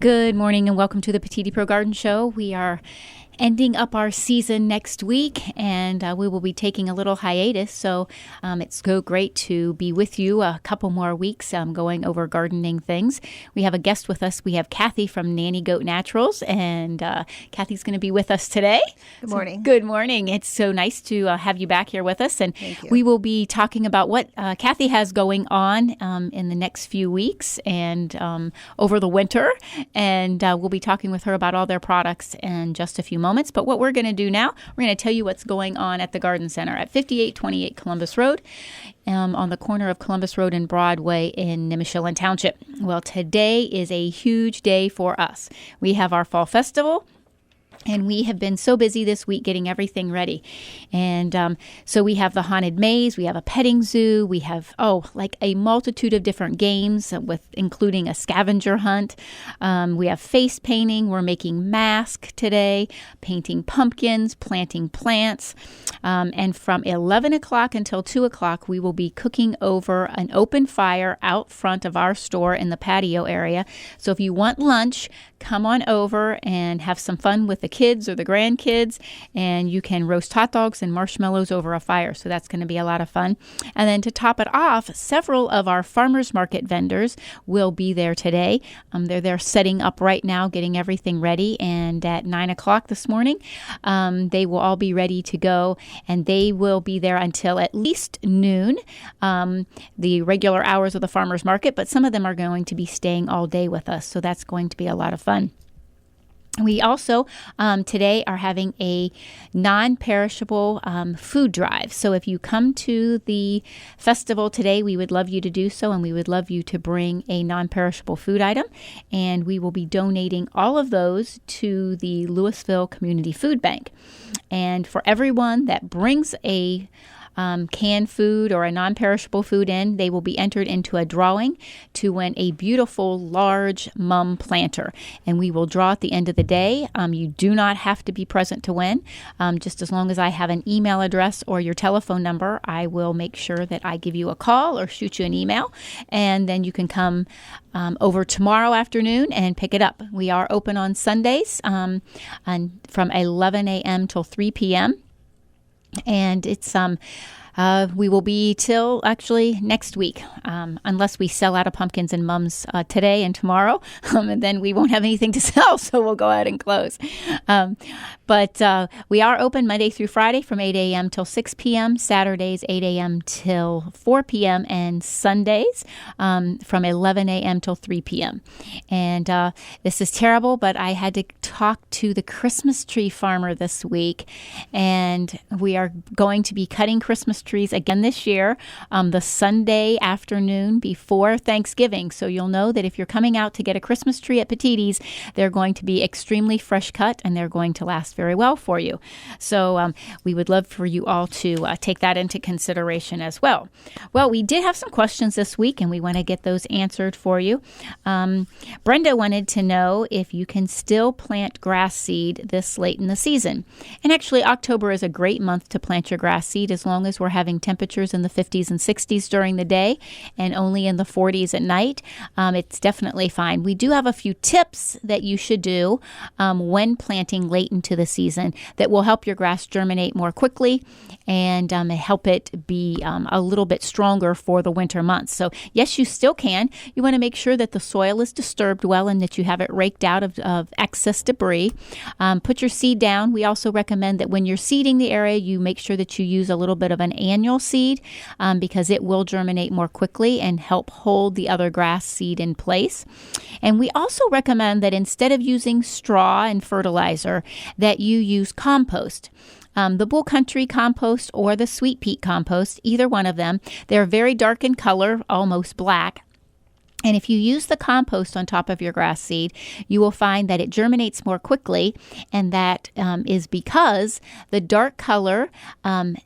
Good morning and welcome to the Petitti Garden Show. We are ending up our season next week, and we will be taking a little hiatus. So it's so great to be with you a couple more weeks going over gardening things. We have a guest with us. We have Kathy from Nanny Goat Naturals, and Kathy's going to be with us today. Good morning. So, good morning. It's so nice to have you back here with us. And we will be talking about what Kathy has going on in the next few weeks and over the winter. And we'll be talking with her about all their products in just a few moments. But what we're going to do now, we're going to tell you what's going on at the Garden Center at 5828 Columbus Road, on the corner of Columbus Road and Broadway in Nimishillen Township. Well, today is a huge day for us. We have our fall festival. And we have been so busy this week getting everything ready. And so we have the haunted maze, we have a petting zoo, we have, like a multitude of different games with including a scavenger hunt. We have face painting, we're making masks today, painting pumpkins, planting plants. And from 11 o'clock until 2 o'clock, we will be cooking over an open fire out front of our store in the patio area. So if you want lunch, come on over and have some fun with the kids or the grandkids, and you can roast hot dogs and marshmallows over a fire. So that's going to be a lot of fun. And then to top it off, several of our farmers market vendors will be there today. They're setting up right now, getting everything ready. And at 9 o'clock this morning, they will all be ready to go, and they will be there until at least noon, the regular hours of the farmers market. But some of them are going to be staying all day with us. So that's going to be a lot of fun. We also today are having a non-perishable food drive. So if you come to the festival today, we would love you to do so, and we would love you to bring a non-perishable food item. And we will be donating all of those to the Louisville Community Food Bank. And for everyone that brings a canned food or a non-perishable food in, they will be entered into a drawing to win a beautiful large mum planter. And we will draw at the end of the day. You do not have to be present to win. Just as long as I have an email address or your telephone number, I will make sure that I give you a call or shoot you an email. And then you can come over tomorrow afternoon and pick it up. We are open on Sundays and from 11 a.m. till 3 p.m. And it's we will be till actually next week, unless we sell out of pumpkins and mums today and tomorrow, and then we won't have anything to sell, so we'll go ahead and close. But we are open Monday through Friday from 8 a.m. till 6 p.m., Saturdays 8 a.m. till 4 p.m., and Sundays from 11 a.m. till 3 p.m. And this is terrible, but I had to talk to the Christmas tree farmer this week, and we are going to be cutting Christmas trees again this year, the Sunday afternoon before Thanksgiving. So you'll know that if you're coming out to get a Christmas tree at Petitti's, they're going to be extremely fresh cut, and they're going to last very well for you. So we would love for you all to take that into consideration as well. Well, we did have some questions this week, and we want to get those answered for you. Brenda wanted to know if you can still plant grass seed this late in the season. And actually, October is a great month to plant your grass seed as long as we're having temperatures in the 50s and 60s during the day and only in the 40s at night. It's definitely fine. We do have a few tips that you should do when planting late into the season that will help your grass germinate more quickly and help it be a little bit stronger for the winter months. So yes, you still can. You want to make sure that the soil is disturbed well and that you have it raked out of excess debris. Put your seed down. We also recommend that when you're seeding the area, you make sure that you use a little bit of an annual seed because it will germinate more quickly and help hold the other grass seed in place. And we also recommend that instead of using straw and fertilizer, that you use compost. The Bull Country compost or the Sweet Peat compost, either one of them. They're very dark in color, almost black. And if you use the compost on top of your grass seed, you will find that it germinates more quickly, and that is because the dark color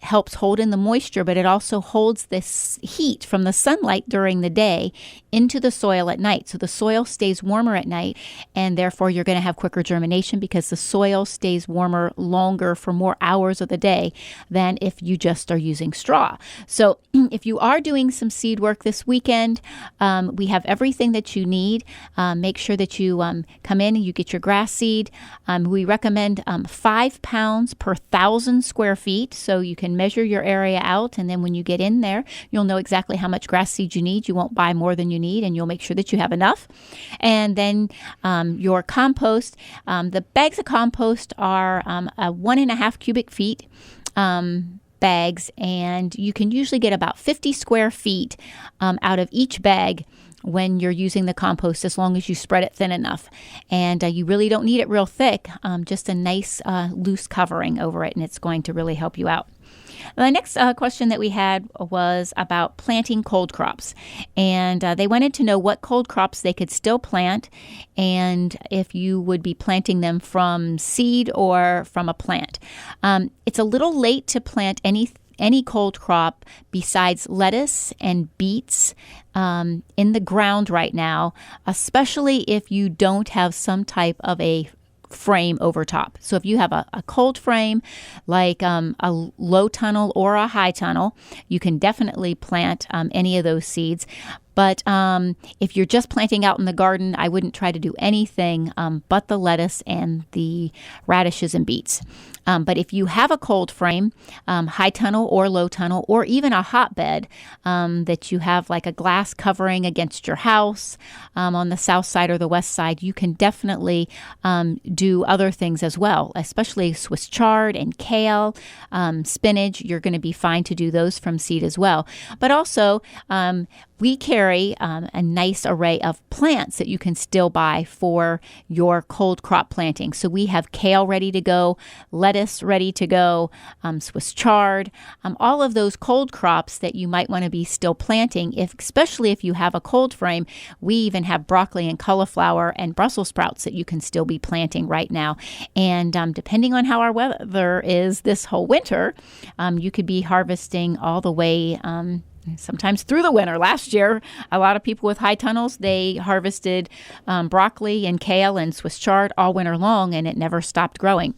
helps hold in the moisture, but it also holds this heat from the sunlight during the day into the soil at night. So the soil stays warmer at night, and therefore you're going to have quicker germination because the soil stays warmer longer for more hours of the day than if you just are using straw. So if you are doing some seed work this weekend, we have everything that you need. Make sure that you come in and you get your grass seed. We recommend 5 pounds per 1,000 square feet, so you can measure your area out, and then when you get in there, you'll know exactly how much grass seed you need. You won't buy more than you need, and you'll make sure that you have enough. And then your compost, the bags of compost are 1.5 cubic feet bags, and you can usually get about 50 square feet out of each bag when you're using the compost, as long as you spread it thin enough. And you really don't need it real thick, just a nice loose covering over it, and it's going to really help you out. The next question that we had was about planting cold crops, and they wanted to know what cold crops they could still plant, and if you would be planting them from seed or from a plant. It's a little late to plant any cold crop besides lettuce and beets in the ground right now, especially if you don't have some type of a frame over top. So if you have a cold frame, like a low tunnel or a high tunnel, you can definitely plant any of those seeds. But if you're just planting out in the garden, I wouldn't try to do anything but the lettuce and the radishes and beets. But if you have a cold frame, high tunnel or low tunnel, or even a hotbed that you have like a glass covering against your house on the south side or the west side, you can definitely do other things as well, especially Swiss chard and kale, spinach. You're going to be fine to do those from seed as well. But also, we carry a nice array of plants that you can still buy for your cold crop planting. So we have kale ready to go, lettuce ready to go, Swiss chard, all of those cold crops that you might want to be still planting, especially if you have a cold frame. We even have broccoli and cauliflower and Brussels sprouts that you can still be planting right now. And depending on how our weather is this whole winter, you could be harvesting all the way sometimes through the winter. Last year, a lot of people with high tunnels, they harvested broccoli and kale and Swiss chard all winter long, and it never stopped growing.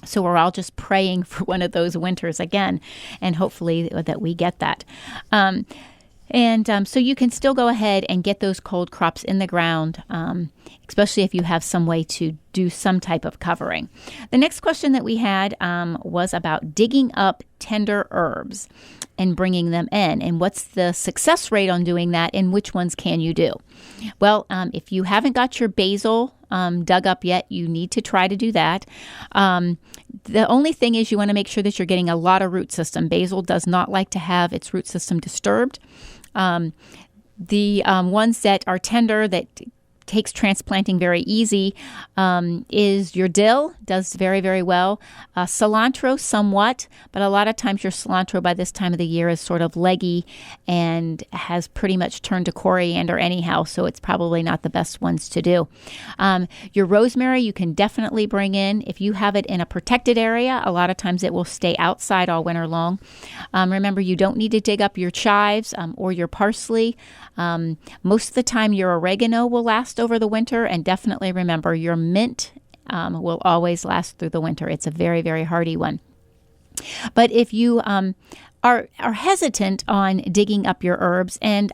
So we're all just praying for one of those winters again, and hopefully that we get that. So you can still go ahead and get those cold crops in the ground, especially if you have some way to do some type of covering. The next question that we had was about digging up tender herbs and bringing them in, and what's the success rate on doing that, and which ones can you do? Well, if you haven't got your basil dug up yet, you need to try to do that. The only thing is you want to make sure that you're getting a lot of root system. Basil does not like to have its root system disturbed. The ones that are tender, that takes transplanting very easy, is your dill. Does very, very well. Cilantro somewhat, but a lot of times your cilantro by this time of the year is sort of leggy and has pretty much turned to coriander anyhow, so it's probably not the best ones to do. Your rosemary you can definitely bring in. If you have it in a protected area, a lot of times it will stay outside all winter long. Remember, you don't need to dig up your chives or your parsley. Most of the time your oregano will last over the winter, and definitely remember your mint will always last through the winter. It's a very, very hardy one. But if you are hesitant on digging up your herbs, and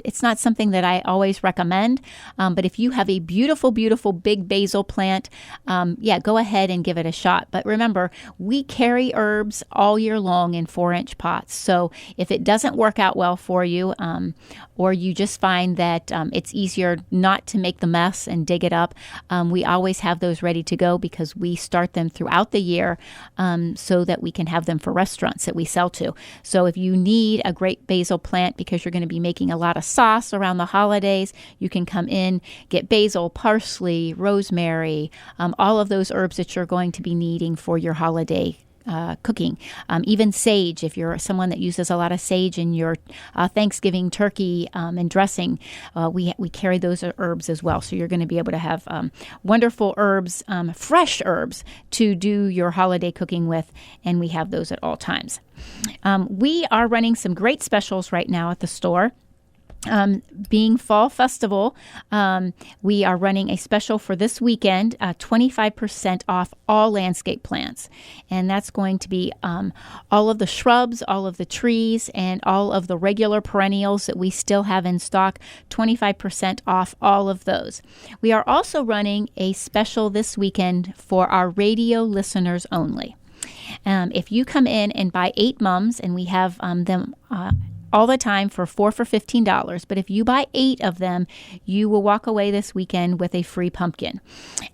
it's not something that I always recommend, but if you have a beautiful, beautiful big basil plant, go ahead and give it a shot. But remember, we carry herbs all year long in 4-inch pots. So if it doesn't work out well for you, or you just find that it's easier not to make the mess and dig it up, we always have those ready to go because we start them throughout the year so that we can have them for restaurants that we sell to. So if you need a great basil plant because you're going to be making a lot of sauce around the holidays, you can come in, get basil, parsley, rosemary, all of those herbs that you're going to be needing for your holiday cooking. Even sage, if you're someone that uses a lot of sage in your Thanksgiving turkey and dressing, we carry those herbs as well. So you're going to be able to have wonderful herbs, fresh herbs to do your holiday cooking with, and we have those at all times. We are running some great specials right now at the store. being Fall Festival, we are running a special for this weekend, 25% off all landscape plants. And that's going to be all of the shrubs, all of the trees, and all of the regular perennials that we still have in stock, 25% off all of those. We are also running a special this weekend for our radio listeners only. If you come in and buy 8 mums, and we have them all the time for 4 for $15. But if you buy 8 of them, you will walk away this weekend with a free pumpkin.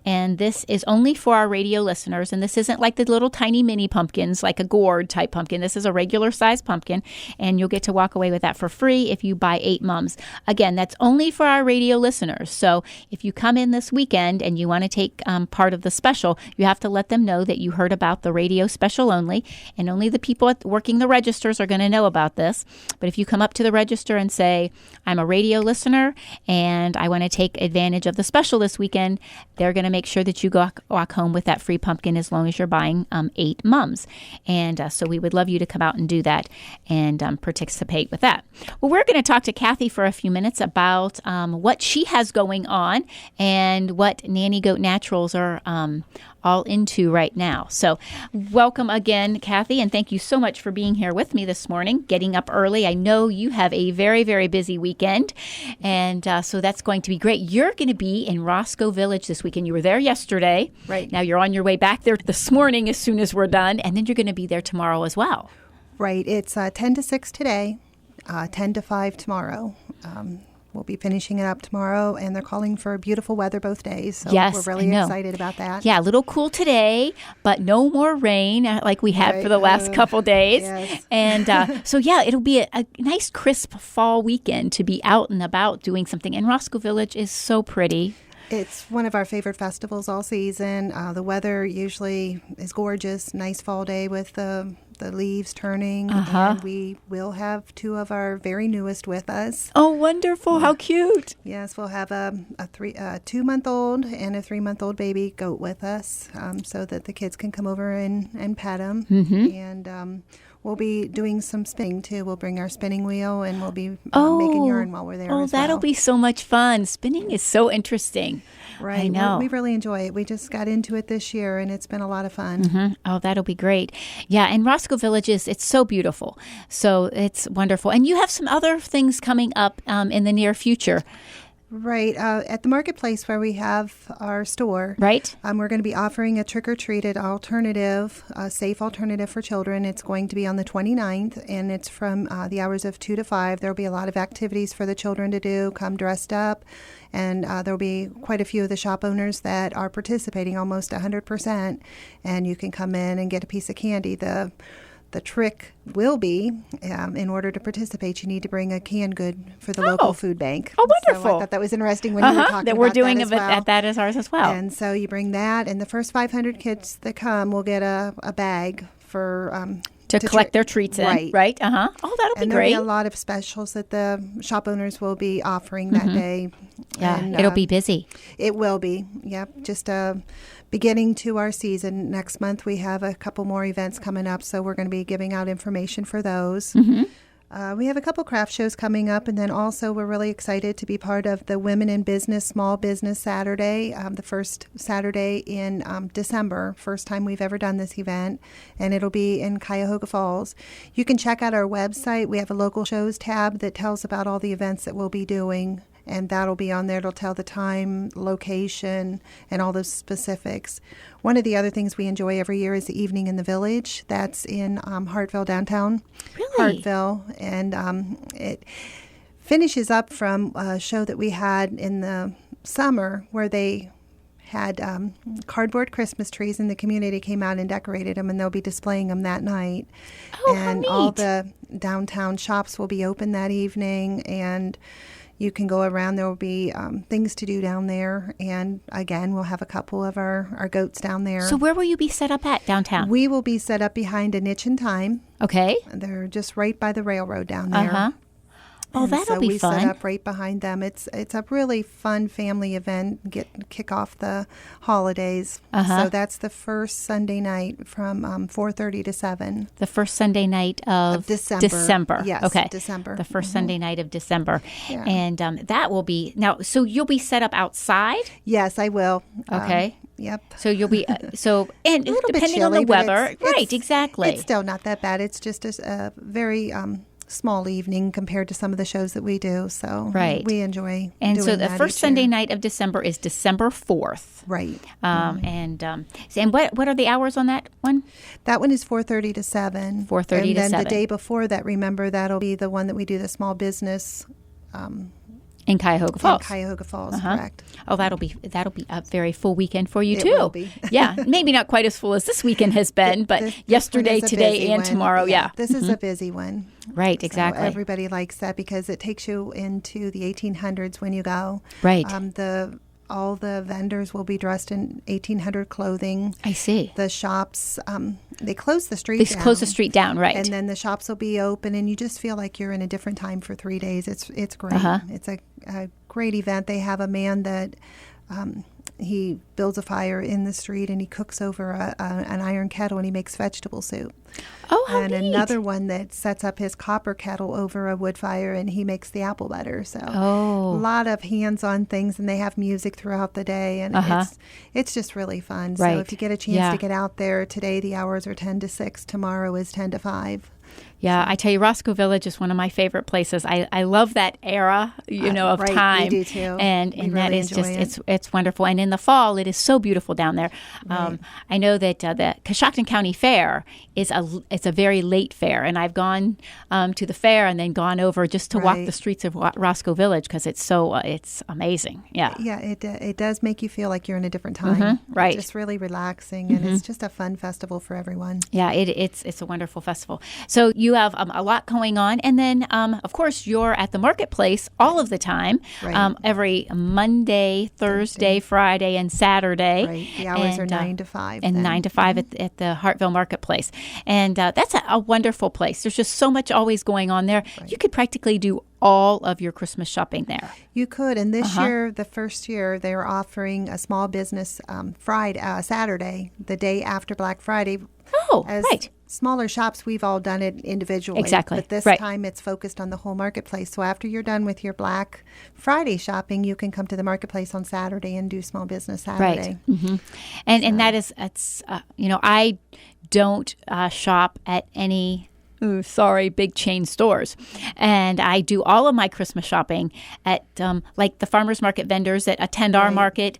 And this is only for our radio listeners. And this isn't like the little tiny mini pumpkins, like a gourd type pumpkin. This is a regular size pumpkin. And you'll get to walk away with that for free if you buy 8 mums. Again, that's only for our radio listeners. So if you come in this weekend and you want to take part of the special, you have to let them know that you heard about the radio special only. And only the people working the registers are going to know about this. But if you come up to the register and say, I'm a radio listener and I want to take advantage of the special this weekend, they're going to make sure that you walk home with that free pumpkin as long as you're buying 8 mums. And so we would love you to come out and do that and participate with that. Well, we're going to talk to Kathy for a few minutes about what she has going on and what Nanny Goat Naturals are all into right now. So welcome again, Kathy, and thank you so much for being here with me this morning, getting up early. I know you have a very, very busy weekend, and so that's going to be great. You're going to be in Roscoe Village this weekend. You were there yesterday. Right. Now you're on your way back there this morning as soon as we're done, and then you're going to be there tomorrow as well. Right. It's 10 to 6 today, 10 to 5 tomorrow. We'll be finishing it up tomorrow, and they're calling for beautiful weather both days. So yes, we're really excited about that. Yeah, a little cool today, but no more rain like we had for the last couple days. Yes. And so, yeah, it'll be a nice, crisp fall weekend to be out and about doing something. And Roscoe Village is so pretty. It's one of our favorite festivals all season. The weather usually is gorgeous, nice fall day with the leaves turning. And we will have 2 of our very newest with us. Oh, wonderful. How cute. Yes, we'll have a 2-month-old and a 3-month-old baby goat with us so that the kids can come over and pet them. Mm-hmm. And we'll be doing some spinning, too. We'll bring our spinning wheel, and we'll be making yarn while we're there as well. Oh, that'll be so much fun. Spinning is so interesting. Right. I know. We really enjoy it. We just got into it this year, and it's been a lot of fun. Mm-hmm. Oh, that'll be great. Yeah, and Roscoe Village it's so beautiful. So it's wonderful. And you have some other things coming up in the near future. Right. At the marketplace where we have our store, right? We're going to be offering a trick-or-treated alternative, a safe alternative for children. It's going to be on the 29th, and it's from the hours of 2 to 5. There will be a lot of activities for the children to do, come dressed up, and there will be quite a few of the shop owners that are participating, almost 100%, and you can come in and get a piece of candy. The trick will be, in order to participate, you need to bring a canned good for the local food bank. Oh, wonderful. So I thought that was interesting when you were talking that we're about doing that as well. At that as ours as well. And so you bring that, and the first 500 kids that come will get a bag for... to collect their treats in. Right. Oh, that'll be great. And there'll be a lot of specials that the shop owners will be offering that day. Yeah, and, it'll be busy. It will be. Yep. Just beginning to our season. Next month we have a couple more events coming up, so we're going to be giving out information for those. Mm-hmm. We have a couple craft shows coming up, and then also we're really excited to be part of the Women in Business Small Business Saturday, the first Saturday in December, first time we've ever done this event, and it'll be in Cuyahoga Falls. You can check out our website. We have a local shows tab that tells about all the events that we'll be doing, and that'll be on there. It'll tell the time, location, and all those specifics. One of the other things we enjoy every year is the Evening in the Village. That's in Hartville downtown. Really? Hartville. And it finishes up from a show that we had in the summer where they had cardboard Christmas trees, and the community came out and decorated them, and they'll be displaying them that night. Oh, and how neat. All the downtown shops will be open that evening, and you can go around. There will be things to do down there. And again, we'll have a couple of our goats down there. So where will you be set up at downtown? We will be set up behind a Niche and Time. Okay. They're just right by the railroad down there. Oh, and that'll so be we fun. set up right behind them. It's a really fun family event. Kick off the holidays. So that's the first Sunday night from 4:30 to 7. The first Sunday night of December. Yes, okay. December. The first Sunday night of December. Yeah. And that will be now. So you'll be set up outside. Yes, I will. Okay. Yep. So you'll be and a little bit depending on the chilly, but weather, right? Exactly. It's still not that bad. It's just a very small evening compared to some of the shows that we do. So we enjoy. And doing so the that first each Sunday year. night of December is December 4th. Right. And what are the hours on that one? That one is 4:30 to 7. 4:30 to 7. And then the day before that, remember, that'll be the one that we do the small business. In Cuyahoga Falls. In Cuyahoga Falls, correct. Oh, that'll be a very full weekend for you It too. will be. Yeah, maybe not quite as full as this weekend has been, but This yesterday, one is a today, busy and one. tomorrow. Yeah, This is a busy one. Right, So exactly. everybody likes that because it takes you into the 1800s when you go. Right. All the vendors will be dressed in 1800 clothing. I see. The shops, they close the street They down. close the street down, right? And then the shops will be open, and you just feel like you're in a different time for 3 days. It's great. It's a great event. They have a man that he builds a fire in the street, and he cooks over an iron kettle, and he makes vegetable soup. Oh, how And neat. another one that sets up his copper kettle over a wood fire, and he makes the apple butter. So a lot of hands-on things, and they have music throughout the day, and it's just really fun. Right. So if you get a chance to get out there, today the hours are 10 to 6, tomorrow is 10 to 5. Yeah, I tell you, Roscoe Village is one of my favorite places. I love that era, of right, time. we do too. And We that really is enjoy just it. it's wonderful. And in the fall, it is so beautiful down there. Right. I know that the Coshocton County Fair it's a very late fair, and I've gone to the fair and then gone over just to walk the streets of Roscoe Village because it's so it's amazing. Yeah. Yeah, it does make you feel like you're in a different time. Right. It's just really relaxing, and it's just a fun festival for everyone. Yeah, it's a wonderful festival. So you have a lot going on, and then of course you're at the marketplace all of the time, Right. every Monday, Thursday, Friday, and Saturday. Right. The hours are 9 to 5. And then. 9 to 5 at the Hartville Marketplace. And that's a wonderful place. There's just so much always going on there. You could practically do all of your Christmas shopping there. You could. And this year, the first year, they were offering a small business Saturday, the day after Black Friday. Oh, As right. smaller shops, we've all done it individually. Exactly. But this Right. time it's focused on the whole marketplace. So after you're done with your Black Friday shopping, you can come to the marketplace on Saturday and do small business Saturday. Right. And that is, I don't shop at any big chain stores. And I do all of my Christmas shopping at like the farmers market vendors that attend our market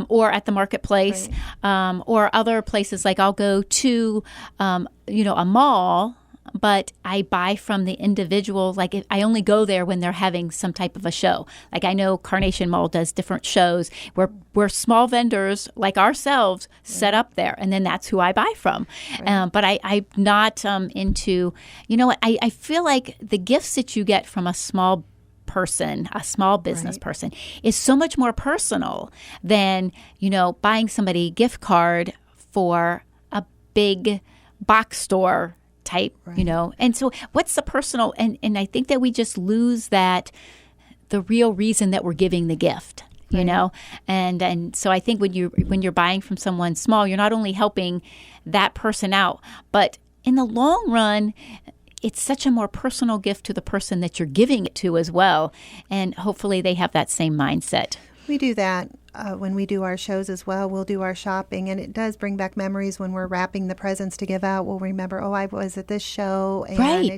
or at the marketplace or other places. Like I'll go to, a mall, but I buy from the individual. Like I only go there when they're having some type of a show. Like I know Carnation Mall does different shows where small vendors like ourselves set up there, and then that's who I buy from. But I'm not into, I feel like the gifts that you get from a small business person is so much more personal than, buying somebody a gift card for a big box store type, and so what's the personal, and I think that we just lose the real reason that we're giving the gift, and so I think when you're buying from someone small, you're not only helping that person out, but in the long run, it's such a more personal gift to the person that you're giving it to as well, and hopefully they have that same mindset. We do that when we do our shows as well. We'll do our shopping, and it does bring back memories when we're wrapping the presents to give out. We'll remember, I was at this show, and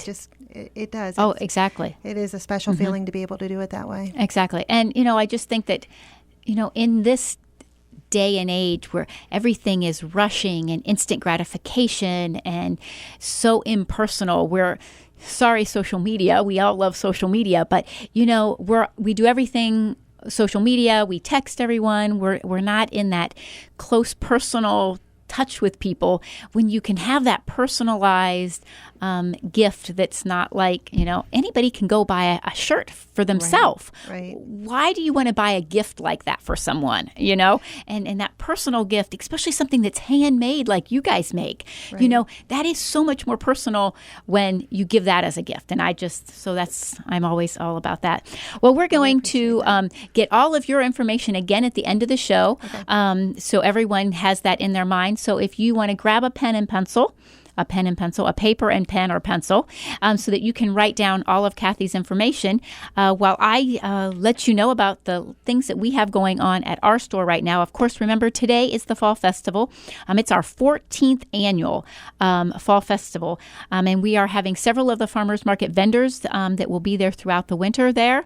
it does. Oh, exactly. It is a special feeling to be able to do it that way. Exactly. And, I just think that, in this day and age where everything is rushing and instant gratification and so impersonal, sorry, social media, we all love social media, but, we do everything social media, we text everyone, we're not in that close personal touch with people when you can have that personalized gift that's not like, anybody can go buy a shirt for themselves. Right. Why do you want to buy a gift like that for someone, And that personal gift, especially something that's handmade like you guys make, right. That is so much more personal when you give that as a gift. And I'm always all about that. Well, we're going to get all of your information again at the end of the show. Okay. So everyone has that in their mind. So if you want to grab a pen and pencil, a paper and pen or pencil, so that you can write down all of Kathy's information while I let you know about the things that we have going on at our store right now. Of course, remember, today is the Fall Festival. It's our 14th annual Fall Festival, and we are having several of the farmers market vendors that will be there throughout the winter there.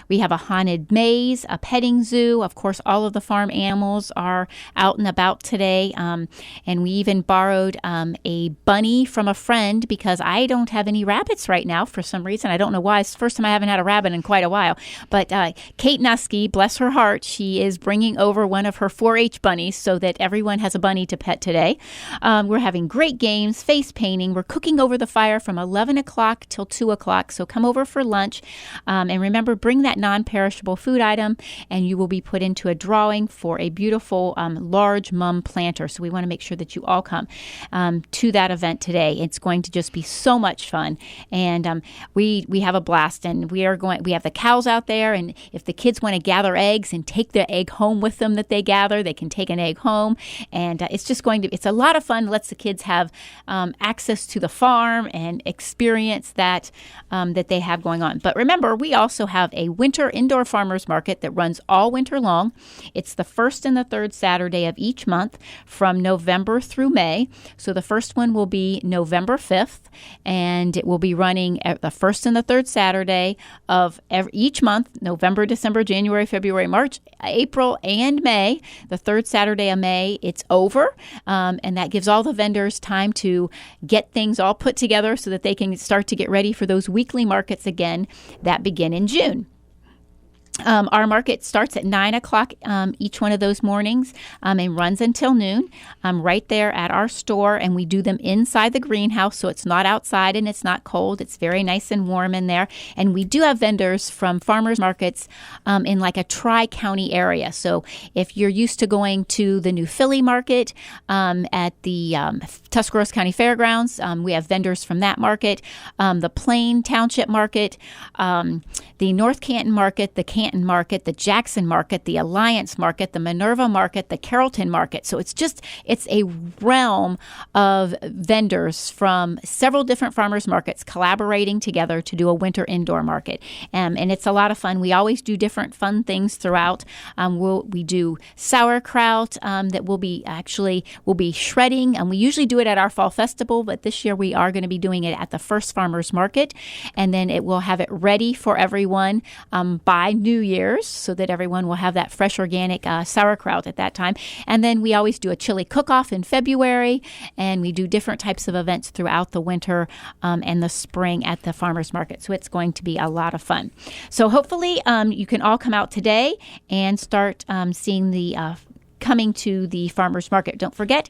We have a haunted maze, a petting zoo. Of course, all of the farm animals are out and about today, and we even borrowed a bunny from a friend because I don't have any rabbits right now for some reason. I don't know why. It's the first time I haven't had a rabbit in quite a while. But Kate Nusky, bless her heart, she is bringing over one of her 4-H bunnies so that everyone has a bunny to pet today. We're having great games, face painting. We're cooking over the fire from 11 o'clock till 2 o'clock. So come over for lunch. And remember, bring that non-perishable food item and you will be put into a drawing for a beautiful large mum planter. So we want to make sure that you all come to that event today. It's going to just be so much fun, and we have a blast. And we have the cows out there, and if the kids want to gather eggs and take their egg home with them that they gather, they can take an egg home, and it's a lot of fun. It lets the kids have access to the farm and experience that they have going on. But remember, we also have a winter indoor farmers market that runs all winter long. It's the first and the third Saturday of each month from November through May. So the first one will be November 5th, and it will be running at the first and the third Saturday of each month, November, December, January, February, March, April, and May. The third Saturday of May, it's over, and that gives all the vendors time to get things all put together so that they can start to get ready for those weekly markets again that begin in June. Our market starts at 9 o'clock each one of those mornings and runs until noon right there at our store. And we do them inside the greenhouse, so it's not outside and it's not cold. It's very nice and warm in there. And we do have vendors from farmers markets in like a tri-county area. So if you're used to going to the New Philly market at the Tuscarawas County Fairgrounds, we have vendors from that market, the Plain Township Market, the North Canton Market, the Canton Market, the Jackson Market, the Alliance Market, the Minerva Market, the Carrollton Market. So it's a realm of vendors from several different farmers markets collaborating together to do a winter indoor market. And it's a lot of fun. We always do different fun things throughout. We do sauerkraut that we'll be shredding, and we usually do it at our fall festival, but this year we are going to be doing it at the first farmers market, and then we'll have it ready for everyone by New Year's so that everyone will have that fresh organic sauerkraut at that time. And then we always do a chili cook-off in February, and we do different types of events throughout the winter and the spring at the farmers market. So it's going to be a lot of fun. So hopefully you can all come out today and start seeing coming to the farmers market. Don't forget,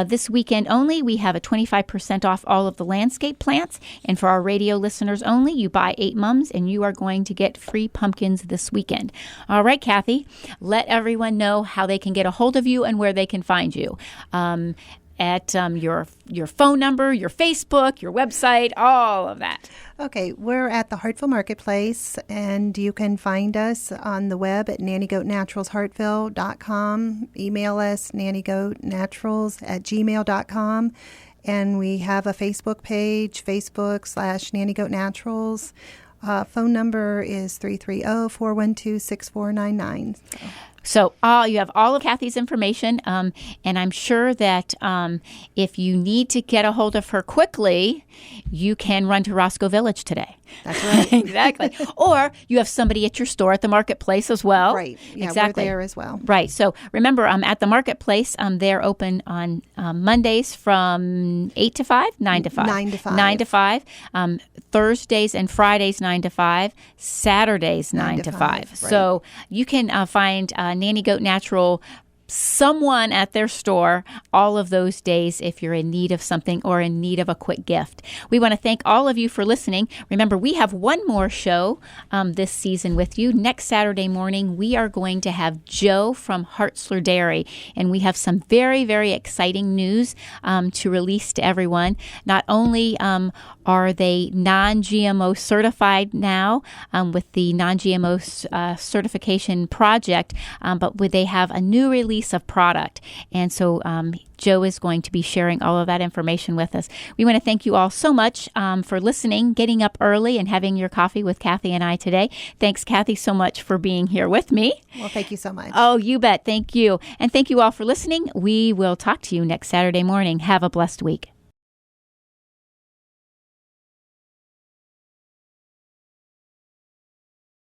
this weekend only, we have a 25% off all of the landscape plants. And for our radio listeners only, you buy 8 mums and you are going to get free pumpkins this weekend. All right, Kathy, let everyone know how they can get a hold of you and where they can find you. At your phone number, your Facebook, your website, all of that. Okay, we're at the Hartville Marketplace, and you can find us on the web at nannygoatnaturalshartville.com. Email us, nannygoatnaturals@gmail.com. And we have a Facebook page, Facebook/nannygoatnaturals. Phone number is 330-412-6499. So you have all of Kathy's information, and I'm sure that if you need to get a hold of her quickly, you can run to Roscoe Village today. That's right. Exactly. Or you have somebody at your store at the marketplace as well. Right. Yeah, exactly. We're there as well. Right. So remember, at the marketplace, they're open on Mondays from 8 to 5, 9 to 5. 9 to 5. 9 to 5. Thursdays and Fridays, 9 to 5. Saturdays, 9 to 5. Right. So you can find Nanny Goat Natural someone at their store all of those days if you're in need of something or in need of a quick gift. We want to thank all of you for listening. Remember, we have one more show this season with you. Next Saturday morning, we are going to have Joe from Hartzler Dairy, and we have some very, very exciting news to release to everyone. Not only are they non-GMO certified now with the non-GMO certification project, but they have a new release of product. And so Joe is going to be sharing all of that information with us. We want to thank you all so much for listening, getting up early, and having your coffee with Kathy and I today. Thanks, Kathy, so much for being here with me. Well, thank you so much. Oh, you bet. Thank you. And thank you all for listening. We will talk to you next Saturday morning. Have a blessed week.